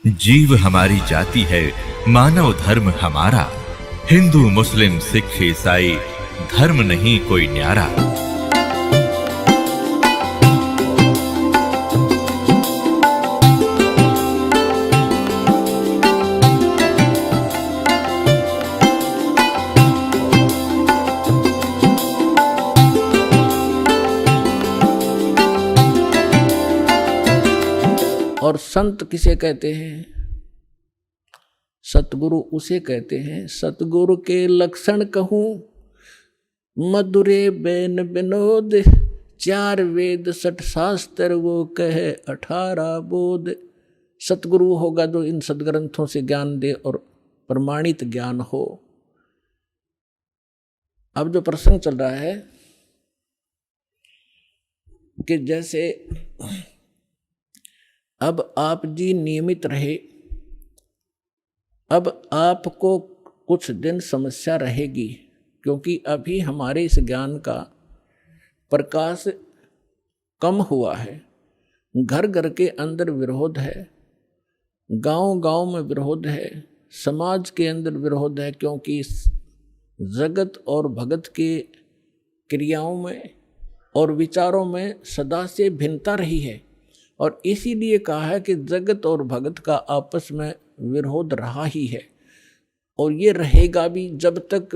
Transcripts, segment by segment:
जीव हमारी जाति है, मानव धर्म हमारा। हिंदू मुस्लिम सिख ईसाई धर्म नहीं कोई न्यारा। और संत किसे कहते हैं? सतगुरु उसे कहते हैं। सतगुरु के लक्षण कहूं, मधुरे बैन विनोद, चार वेद सठ शास्त्र वो कहे 18 बोध। सतगुरु होगा जो इन सदग्रंथों से ज्ञान दे और प्रमाणित ज्ञान हो। अब जो प्रसंग चल रहा है कि जैसे अब आप जी नियमित रहे, अब आपको कुछ दिन समस्या रहेगी, क्योंकि अभी हमारे इस ज्ञान का प्रकाश कम हुआ है। घर घर के अंदर विरोध है, गांव गांव में विरोध है, समाज के अंदर विरोध है, क्योंकि जगत और भगत के क्रियाओं में और विचारों में सदा से भिन्नता रही है। और इसीलिए कहा है कि जगत और भगत का आपस में विरोध रहा ही है और ये रहेगा भी। जब तक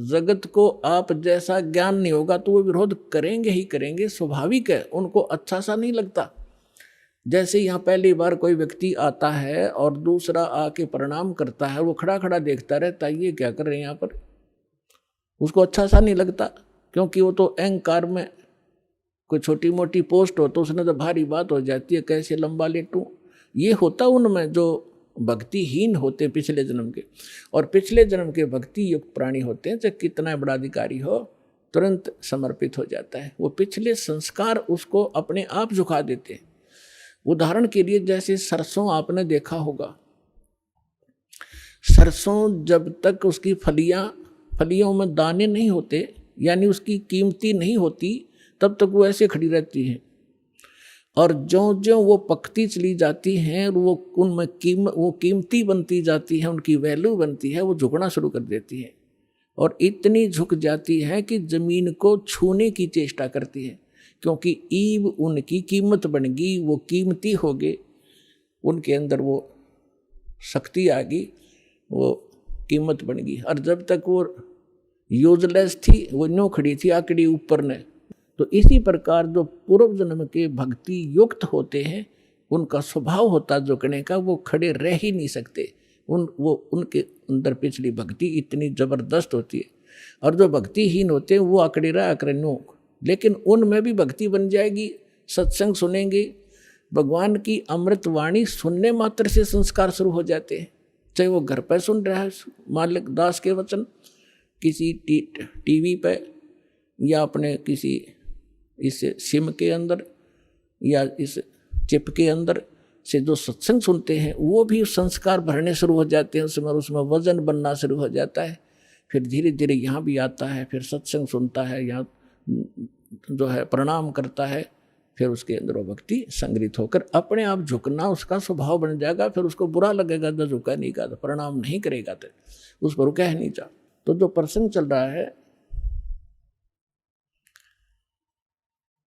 जगत को आप जैसा ज्ञान नहीं होगा तो वो विरोध करेंगे ही करेंगे, स्वाभाविक है। उनको अच्छा सा नहीं लगता। जैसे यहाँ पहली बार कोई व्यक्ति आता है और दूसरा आके प्रणाम करता है, वो खड़ा खड़ा देखता रहता है, ये क्या कर रहे हैं यहाँ पर। उसको अच्छा सा नहीं लगता, क्योंकि वो तो अहंकार में कोई छोटी मोटी पोस्ट हो तो उसने तो भारी बात हो जाती है, कैसे लंबा लेटूं। ये होता उनमें जो भक्तिहीन होते पिछले जन्म के, और पिछले जन्म के भक्ति युक्त प्राणी होते हैं, चाहे कितना बड़ा अधिकारी हो तुरंत समर्पित हो जाता है। वो पिछले संस्कार उसको अपने आप झुका देते हैं। उदाहरण के लिए जैसे सरसों आपने देखा होगा, सरसों जब तक उसकी फलियों में दाने नहीं होते, यानी उसकी कीमती नहीं होती, तब तक वो ऐसे खड़ी रहती है। और ज्यों ज्यों वो पकती चली जाती हैं, वो उनमें वो कीमती बनती जाती है, उनकी वैल्यू बनती है, वो झुकना शुरू कर देती है। और इतनी झुक जाती है कि जमीन को छूने की चेष्टा करती है, क्योंकि ईव उनकी कीमत बन गई, वो कीमती हो गए, उनके अंदर वो शक्ति आ गई, वो कीमत बन गई। और जब तक वो यूजलेस थी, वो न्यों खड़ी थी आकड़ी ऊपर ने। तो इसी प्रकार जो पूर्व जन्म के भक्ति युक्त होते हैं, उनका स्वभाव होता झुकने का, वो खड़े रह ही नहीं सकते। उनके अंदर पिछली भक्ति इतनी जबरदस्त होती है। और जो भक्तिहीन होते हैं वो आकड़े रह आकड़े, लेकिन उनमें भी भक्ति बन जाएगी। सत्संग सुनेंगे, भगवान की अमृत वाणी सुनने मात्र से संस्कार शुरू हो जाते हैं। चाहे वो घर पर सुन रहा है मालिक दास के वचन, किसी टीवी पे, या अपने किसी इस सिम के अंदर या इस चिप के अंदर से जो सत्संग सुनते हैं, वो भी संस्कार भरने शुरू हो जाते हैं, उसमें वजन बनना शुरू हो जाता है। फिर धीरे धीरे यहाँ भी आता है, फिर सत्संग सुनता है, यहाँ जो है प्रणाम करता है, फिर उसके अंदर वो भक्ति संग्रहित होकर अपने आप झुकना उसका स्वभाव बन जाएगा। फिर उसको बुरा लगेगा जो झुका नहीं का, तो प्रणाम नहीं करेगा, तो उस पर कह नहीं जा। तो जो प्रसंग चल रहा है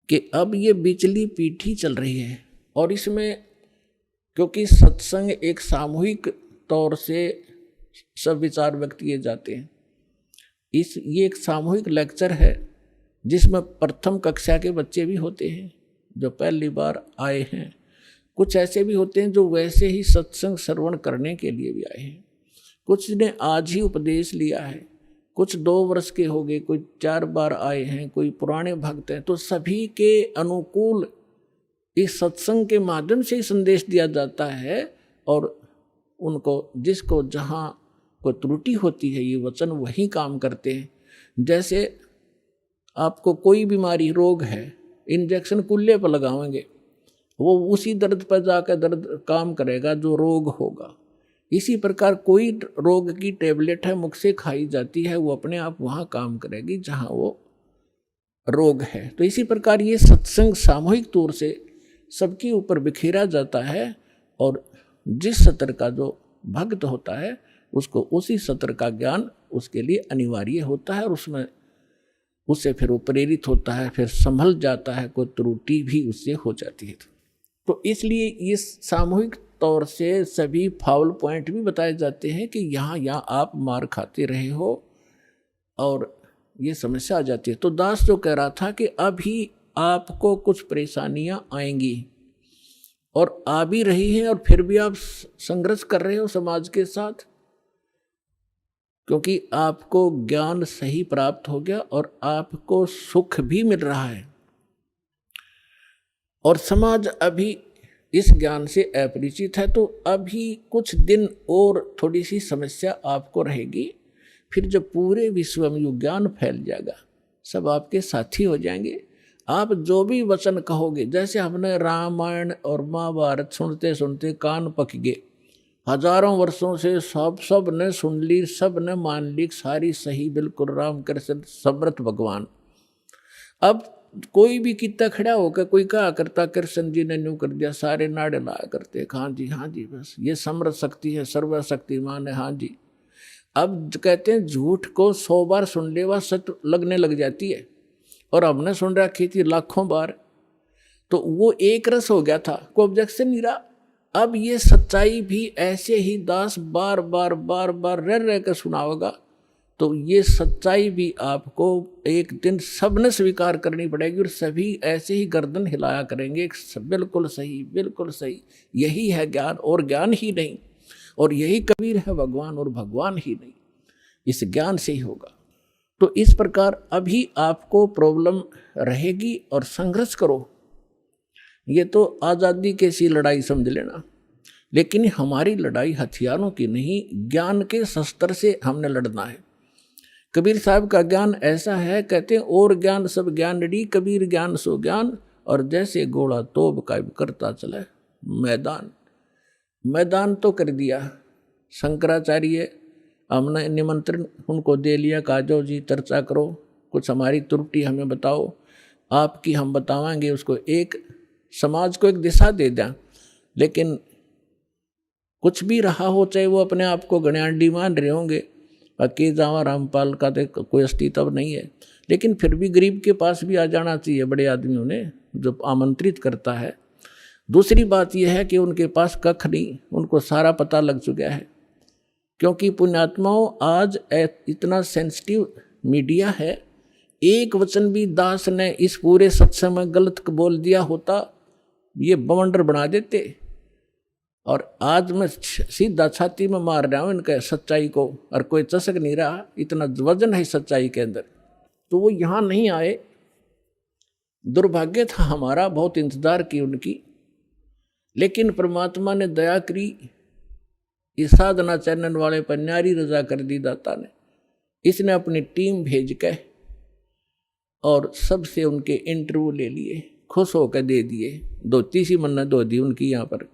कि अब ये बिचली पीढ़ी चल रही है, और इसमें क्योंकि सत्संग एक सामूहिक तौर से सब विचार व्यक्त किए जाते हैं, ये एक सामूहिक लेक्चर है जिसमें प्रथम कक्षा के बच्चे भी होते हैं जो पहली बार आए हैं। कुछ ऐसे भी होते हैं जो वैसे ही सत्संग श्रवण करने के लिए भी आए हैं। कुछ ने आज ही उपदेश लिया है, कुछ 2 वर्ष के हो गए, कोई 4 बार आए हैं, कोई पुराने भक्त हैं। तो सभी के अनुकूल इस सत्संग के माध्यम से ही संदेश दिया जाता है, और उनको जिसको जहाँ कोई त्रुटि होती है, ये वचन वही काम करते हैं। जैसे आपको कोई बीमारी रोग है, इंजेक्शन कुल्ले पर लगाएंगे, वो उसी दर्द पर जाकर दर्द काम करेगा जो रोग होगा। इसी प्रकार कोई रोग की टेबलेट है, मुख से खाई जाती है, वो अपने आप वहाँ काम करेगी जहाँ वो रोग है। तो इसी प्रकार ये सत्संग सामूहिक तौर से सबके ऊपर बिखेरा जाता है, और जिस सत्र का जो भक्त होता है उसको उसी सत्र का ज्ञान उसके लिए अनिवार्य होता है, और उसमें उससे फिर वो प्रेरित होता है, फिर संभल जाता है, कोई त्रुटि भी उससे हो जाती है। तो इसलिए इस सामूहिक तौर से सभी फाउल पॉइंट भी बताए जाते हैं कि यहाँ आप मार खाते रहे हो और ये समस्या आ जाती है। तो दास जो कह रहा था कि अभी आपको कुछ परेशानियां आएंगी और आ भी रही हैं, और फिर भी आप संघर्ष कर रहे हो समाज के साथ, क्योंकि आपको ज्ञान सही प्राप्त हो गया और आपको सुख भी मिल रहा है, और समाज अभी इस ज्ञान से अपरिचित है। तो अभी कुछ दिन और थोड़ी सी समस्या आपको रहेगी, फिर जब पूरे विश्व में यो ज्ञान फैल जाएगा, सब आपके साथी हो जाएंगे। आप जो भी वचन कहोगे, जैसे हमने रामायण और महाभारत सुनते सुनते कान पक गए, हजारों वर्षों से सब ने सुन ली, सब ने मान ली, सारी सही बिल्कुल राम कृष्ण समर्थ भगवान। अब कोई भी कितना खड़ा होकर कोई कहा करता कृष्ण जी ने न्यू कर दिया, सारे नाड़े लाया करते, हाँ जी बस ये समर्थ शक्ति है, सर्वशक्तिमान है, हाँ जी। अब कहते हैं झूठ को 100 बार सुन ले वह सच लगने लग जाती है, और हमने सुन रखी थी लाखों बार, तो वो एक रस हो गया था, कोई ऑब्जेक्शन नहीं रहा। अब ये सच्चाई भी ऐसे ही दास बार बार रह कर सुनाओगा, तो ये सच्चाई भी आपको एक दिन सबने स्वीकार करनी पड़ेगी, और सभी ऐसे ही गर्दन हिलाया करेंगे, बिल्कुल सही, यही है ज्ञान और ज्ञान ही नहीं, और यही कबीर है भगवान और भगवान ही नहीं, इस ज्ञान से ही होगा। तो इस प्रकार अभी आपको प्रॉब्लम रहेगी और संघर्ष करो, ये तो आज़ादी की सी लड़ाई समझ लेना, लेकिन हमारी लड़ाई हथियारों की नहीं, ज्ञान के शस्त्र से हमने लड़ना है। कबीर साहब का ज्ञान ऐसा है, कहते हैं और ज्ञान सब ज्ञानड़ी, कबीर ज्ञान सो ज्ञान, और जैसे घोड़ा तोब का करता चले मैदान तो कर दिया शंकराचार्य, हमने निमंत्रण उनको दे लिया, कहा जाओ जी चर्चा करो, कुछ हमारी त्रुटि हमें बताओ, आपकी हम बतावाएंगे, उसको एक समाज को एक दिशा दे दें। लेकिन कुछ भी रहा हो, चाहे वो अपने आप को गण्याडी मान रहे होंगे, अके जावा रामपाल का तो कोई अस्तित्व नहीं है, लेकिन फिर भी गरीब के पास भी आ जाना चाहिए बड़े आदमियों ने, जो आमंत्रित करता है। दूसरी बात यह है कि उनके पास कख नहीं, उनको सारा पता लग चुका है, क्योंकि पुण्यात्माओं आज इतना सेंसिटिव मीडिया है, एक वचन भी दास ने इस पूरे सत्संग में गलत बोल दिया होता, ये बवंडर बना देते। और आज मैं सीधा छाती में मार रहा हूँ इनके सच्चाई को, और कोई चसक नहीं रहा, इतना वजन है सच्चाई के अंदर। तो वो यहाँ नहीं आए, दुर्भाग्य था हमारा, बहुत इंतजार की उनकी, लेकिन परमात्मा ने दया करी, इस साधना चैनल वाले पर न्यारी रजा कर दी दाता ने। इसने अपनी टीम भेज के और सबसे उनके इंटरव्यू ले लिए, खुश होकर दे दिए, धोती सी मन्नत धो दी उनकी, यहाँ पर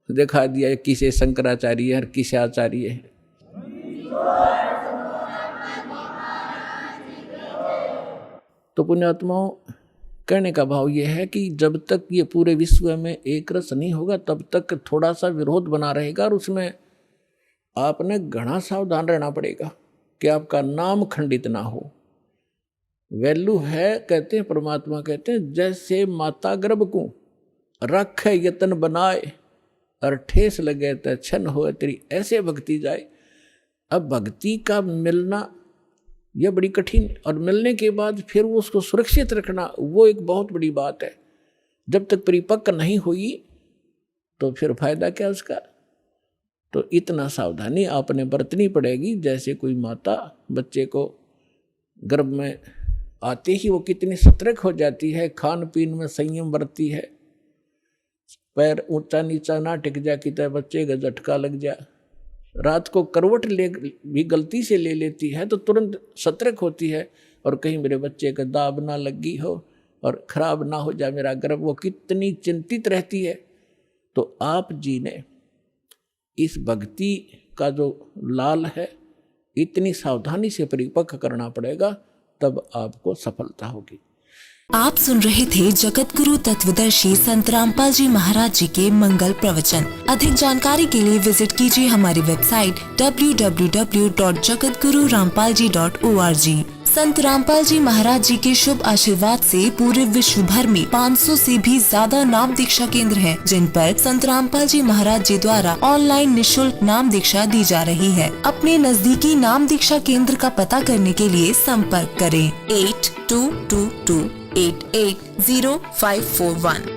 दिखा दिया किसे शंकराचार्य है और किसे आचार्य है। तो पुण्यात्माओं, कहने का भाव यह है कि जब तक ये पूरे विश्व में एक रस नहीं होगा, तब तक थोड़ा सा विरोध बना रहेगा, और उसमें आपने घना सावधान रहना पड़ेगा कि आपका नाम खंडित ना हो। वैल्यू है, कहते हैं परमात्मा कहते हैं, जैसे माता गर्भ को रखे यतन बनाए, और ठेस लगे तो छन हो तेरी, ऐसे भक्ति जाए। अब भक्ति का मिलना यह बड़ी कठिन, और मिलने के बाद फिर वो उसको सुरक्षित रखना, वो एक बहुत बड़ी बात है। जब तक परिपक्व नहीं हुई तो फिर फायदा क्या उसका। तो इतना सावधानी आपने बरतनी पड़ेगी, जैसे कोई माता बच्चे को गर्भ में आते ही वो कितनी सतर्क हो जाती है, खान पीन में संयम बरतती है, पैर ऊंचा नीचा ना टिक जा कि बच्चे का झटका लग जा, रात को करवट ले भी गलती से ले लेती है तो तुरंत सतर्क होती है, और कहीं मेरे बच्चे का दाब ना लगी हो और खराब ना हो जाए मेरा गर्भ, वो कितनी चिंतित रहती है। तो आप जी ने इस भक्ति का जो लाल है, इतनी सावधानी से परिपक्व करना पड़ेगा, तब आपको सफलता होगी। आप सुन रहे थे जगत गुरु तत्वदर्शी संत रामपाल जी महाराज जी के मंगल प्रवचन। अधिक जानकारी के लिए विजिट कीजिए हमारी वेबसाइट www.jagatgururampalji.org। संत रामपाल जी महाराज जी के शुभ आशीर्वाद से पूरे विश्व भर में 500 से भी ज्यादा नाम दीक्षा केंद्र हैं, जिन पर संत रामपाल जी महाराज जी द्वारा ऑनलाइन निशुल्क नाम दीक्षा दी जा रही है। अपने नजदीकी नाम दीक्षा केंद्र का पता करने के लिए संपर्क करें 8222880541।